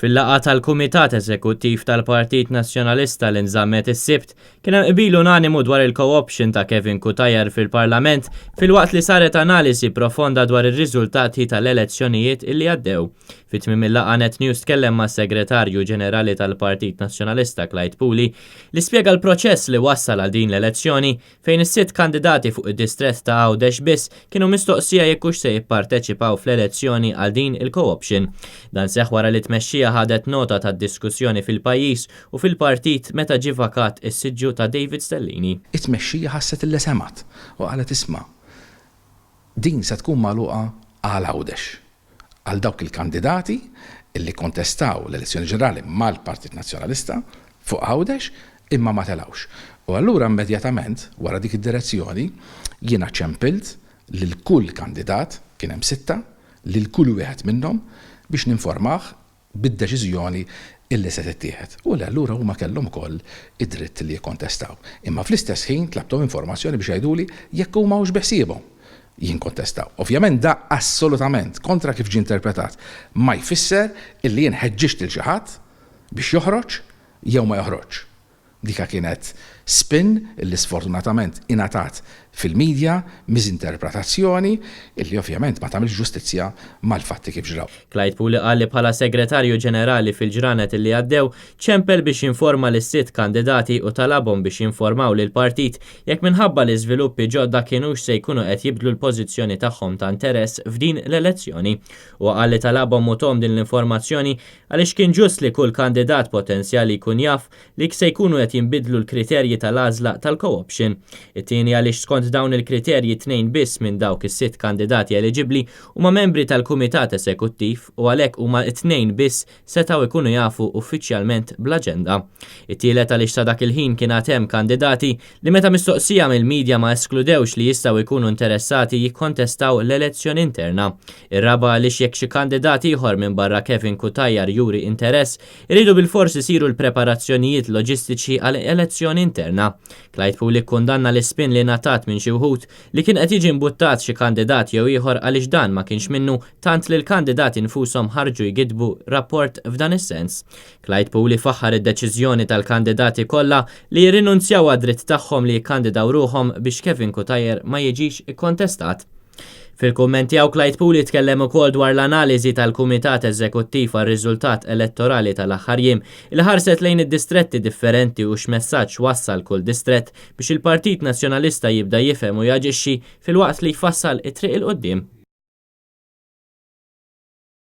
Fil-laqgħa tal-Kumitat Eżekuttiv tal-Partit Nazzjonalista li nżammet is-Sibt kien hemm qbil unanimu dwar il-co-option ta' Kevin Kutajer fil-Parlament filwaqt li saret analisi profonda dwar ir-riżultati tal-elezzjonijiet illi għaddew. Fit-tmiem il-laqgħa Net News tkellem mas-Segretarju Ġenerali tal-Partit Nazzjonalista Clyde Puli li spjega l-proċess li wassal għal din l-elezzjoni fejn is-sitt kandidati fuq id-distrett ta' Għawdex biss kienu mistoqsija jekk hux se jipparteċipaw fl-elezzjoni għal din il-co-option. Dan seħħ wara li tmexxija ħadet nota tad-diskussjoni fil-pajjiż u fil-partit meta ġie vakat is-siġġu ta' David Stellini. It-tmexxija ħasset il-lesemat u qalet isma' din se tkun magħluqa għal Għawdex għal dawk il-kandidati illi kontestaw l-elezzjoni ġenerali mal-Partit Nazzjonalista fuq Għawdex imma ma telawx. U allura immedjatament wara dik id-direzzjoni jiena ċempilt lil kull kandidat kien hemm 6 lil kull wieħed minnhom biex ninformah bid-deċiżjoni illi se tittieħed. U allura huma kellhom ukoll id-dritt li jikkontestaw. Imma fl-istess ħin tlabtom informazzjoni biex jgħiduli jekk huma hux beħsiebhom jinkontestaw. Ovvjament da assolutament kontra kif ġie interpretat ma jfisser illi jien ħeġġiġt lil xi ħadd biex joħroġ jew ma joħroġ. Dika kienet spin illi sfortunatament ingħatat fil-medja miżinterpretazzjoni illi ovvjament ma tagħmilx ġustizzja mal-fatti kif ġraw. Clyde Puli qal li bħala Segretarju Ġenerali fil-ġranet illi għaddew ċempel biex jinforma lis-sitt kandidati u talabhom biex jinformaw lil partit jekk minħabba li żviluppi ġodda kienux se jkunu qed jibdlu l-pożizzjoni tagħhom ta' interess f'din l-elezzjoni. U qal li talabhom utom din l-informazzjoni għaliex kien ġust li kull kandidat potenzjali jkun jaf li se jkunu qed jinbidlu l-kriterji tal-għażla tal-co-option. It-tieni għaliex skont dawn il-kriterji 2 biss minn dawk is-sitt kandidati eliġibbli huma membri tal-Kumitat Eżekuttiv u għalhekk huma 2 biss setgħu jkunu jafu uffiċjalment bl-aġenda. It-tielet għaliex sa dak il-ħin kien hemm kandidati li meta mistoqsija mill-medja ma eskludewx li jistgħu jkunu interessati jikkontestaw l-elezzjoni interna. Ir-raba għaliex jekk xi kandidati ieħor minn barra Kevin Kutajer juri interess, iridu bil-forsi siru l-preparazzjonijiet loġistiċi għal elezzjoni interna. Clyde Puli kundanna l-ispin li ngħatat minn xi wħud li kien qed jiġi mbuttat xi kandidat jew ieħor għaliex dan ma kienx minnu tant li l-kandidati nfushom ħarġu jgidbu rapport f'dan is-sens. Clyde Puli faħħar id-deċiżjoni tal-kandidati kollha li jirrinunzjaw għad-dritt tagħhom li jikkandidaw ruhom biex Kevin Kutajer ma jiġix ikkontestat. Fil-kummenti għaw Clyde Puli tkellem ukoll dwar l-analiżi tal-Kumitat Eżekuttiv għar-riżultat elettorali tal-aħħar jiem li ħarset lejn id-distretti differenti u x'messaġġ wassal kull distrett biex il-Partit Nazzjonalista jibda jifhem u jaġixxi filwaqt li jfassal it-triq il qudiem.